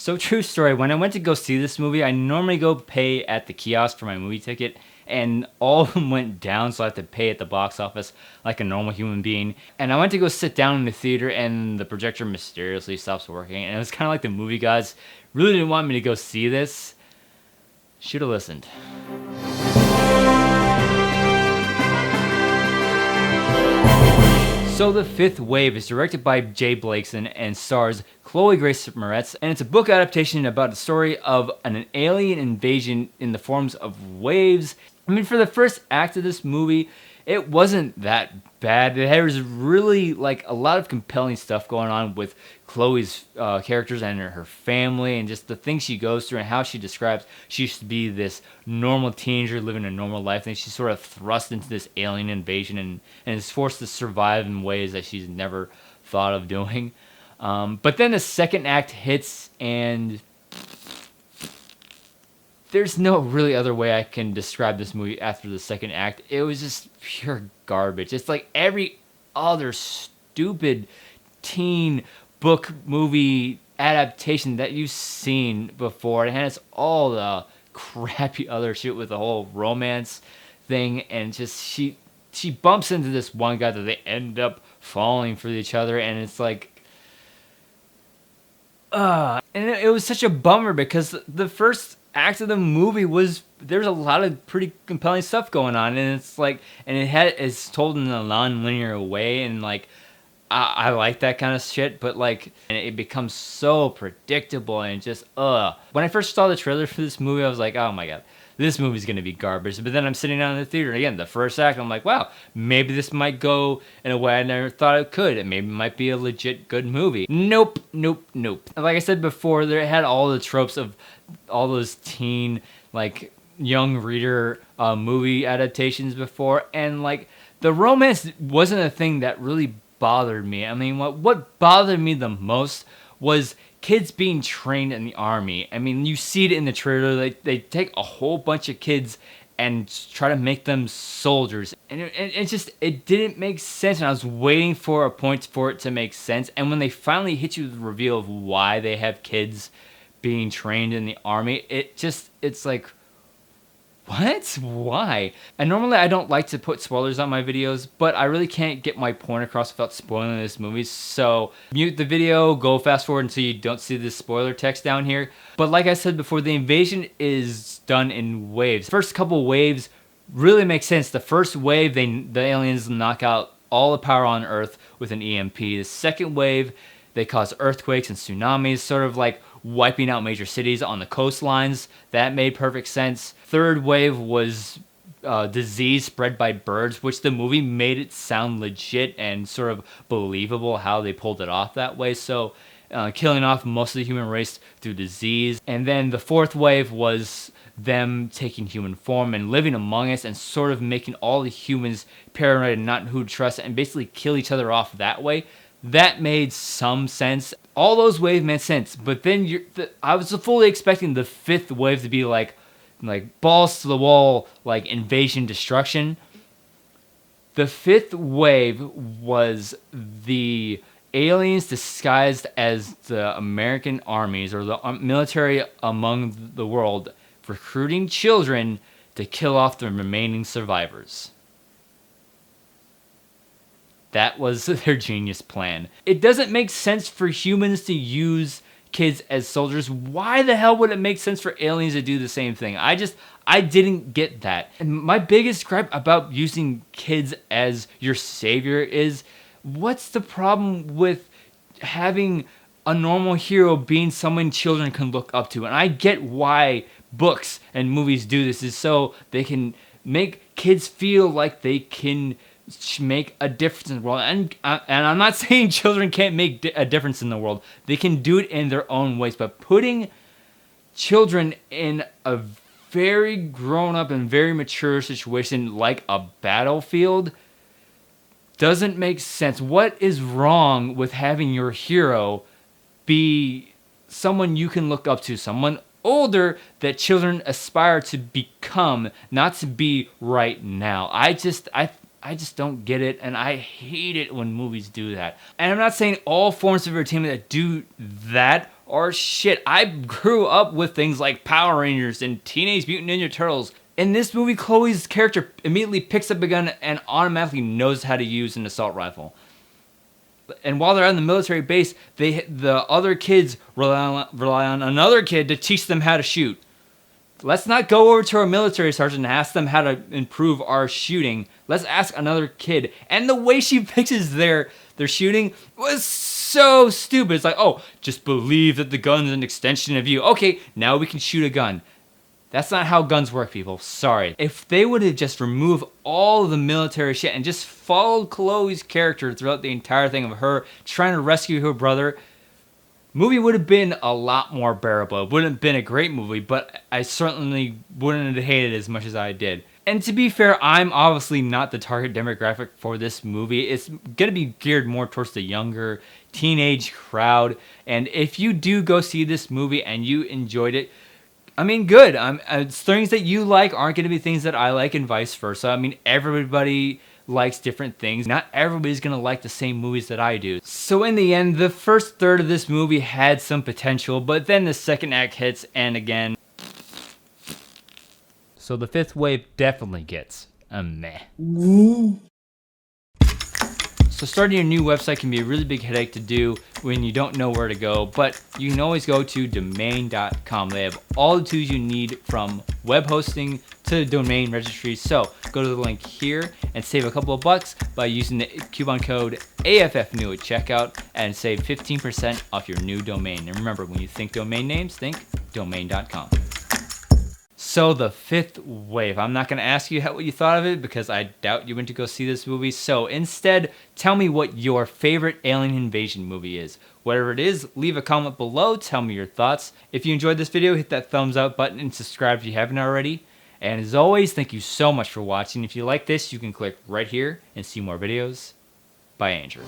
So true story, when I went to go see this movie, I normally go pay at the kiosk for my movie ticket, and all of them went down, so I had to pay at the box office like a normal human being. And I went to go sit down in the theater, and the projector mysteriously stops working, and it was kind of like the movie guys really didn't want me to go see this. Should have listened. So The Fifth Wave is directed by J Blakeson and stars Chloe Grace Moretz, and it's a book adaptation about the story of an alien invasion in the forms of waves. I mean, for the first act of this movie, it wasn't that bad. There was really like a lot of compelling stuff going on with Chloe's characters and her family, and just the things she goes through and how she describes she used to be this normal teenager living a normal life, and she's sort of thrust into this alien invasion and is forced to survive in ways that she's never thought of doing. But then the second act hits, and there's no really other way I can describe this movie after the second act. It was just pure garbage. It's like every other stupid teen book movie adaptation that you've seen before. It has all the crappy other shit with the whole romance thing, and just she bumps into this one guy that they end up falling for each other, and it's like, and it was such a bummer because the first act of the movie was, there's a lot of pretty compelling stuff going on, and it's like, and it's told in a non-linear way, and like I like that kind of shit, but like, and it becomes so predictable and just when I first saw the trailer for this movie, I was like, oh my god, this movie's gonna be garbage. But then I'm sitting down in the theater, and again, the first act, I'm like, wow, maybe this might go in a way I never thought it could. It maybe might be a legit good movie. Nope. And like I said before, there had all the tropes of all those teen, like, young reader movie adaptations before, and like the romance wasn't a thing that really bothered me. I mean, what bothered me the most was kids being trained in the army. I mean, you see it in the trailer. They take a whole bunch of kids and try to make them soldiers, and it didn't make sense. And I was waiting for a point for it to make sense. And when they finally hit you with the reveal of why they have kids being trained in the army, it's like, what? Why? And normally I don't like to put spoilers on my videos, but I really can't get my point across without spoiling this movie. So mute the video, go fast forward until you don't see this spoiler text down here. But like I said before, the invasion is done in waves. First couple waves really make sense. The first wave, the aliens knock out all the power on Earth with an EMP. The second wave, they cause earthquakes and tsunamis, sort of like wiping out major cities on the coastlines. That made perfect sense. Third wave was disease spread by birds, which the movie made it sound legit and sort of believable how they pulled it off that way. So killing off most of the human race through disease. And then the fourth wave was them taking human form and living among us and sort of making all the humans paranoid and not who to trust and basically kill each other off that way. That made some sense. All those waves made sense, but then I was fully expecting the fifth wave to be like balls to the wall, like invasion destruction. The fifth wave was the aliens disguised as the American armies or the military among the world, recruiting children to kill off the remaining survivors. That was their genius plan. It doesn't make sense for humans to use kids as soldiers. Why the hell would it make sense for aliens to do the same thing? I didn't get that. And my biggest gripe about using kids as your savior is, what's the problem with having a normal hero being someone children can look up to? And I get why books and movies do this, is so they can make kids feel like they can make a difference in the world. And I'm not saying children can't make a difference in the world. They can do it in their own ways. But putting children in a very grown up and very mature situation like a battlefield doesn't make sense. What is wrong with having your hero be someone you can look up to, someone older that children aspire to become, not to be right now? I just don't get it, and I hate it when movies do that. And I'm not saying all forms of entertainment that do that Or shit, I grew up with things like Power Rangers and Teenage Mutant Ninja Turtles. In this movie, Chloe's character immediately picks up a gun and automatically knows how to use an assault rifle. And while they're on the military base, the other kids rely on another kid to teach them how to shoot. Let's not go over to our military sergeant and ask them how to improve our shooting. Let's ask another kid. And the way she fixes their shooting was so stupid. It's like, oh, just believe that the gun's an extension of you. Okay, now we can shoot a gun. That's not how guns work, people. Sorry. If they would have just removed all the military shit and just followed Chloe's character throughout the entire thing of her trying to rescue her brother, movie would have been a lot more bearable. It wouldn't have been a great movie, but I certainly wouldn't have hated it as much as I did. And to be fair, I'm obviously not the target demographic for this movie. It's going to be geared more towards the younger teenage crowd. And if you do go see this movie and you enjoyed it, I mean, good. Things that you like aren't going to be things that I like and vice versa. I mean, everybody likes different things. Not everybody's going to like the same movies that I do. So in the end, the first third of this movie had some potential, but then the second act hits and again. So the fifth wave definitely gets a meh. So starting a new website can be a really big headache to do when you don't know where to go, but you can always go to domain.com. They have all the tools you need from web hosting to domain registry. So go to the link here and save a couple of bucks by using the coupon code AFFNEW at checkout and save 15% off your new domain. And remember, when you think domain names, think domain.com. So the fifth wave. I'm not going to ask you what you thought of it because I doubt you went to go see this movie. So instead, tell me what your favorite alien invasion movie is. Whatever it is, leave a comment below. Tell me your thoughts. If you enjoyed this video, hit that thumbs up button and subscribe if you haven't already. And as always, thank you so much for watching. If you like this, you can click right here and see more videos by Andrew.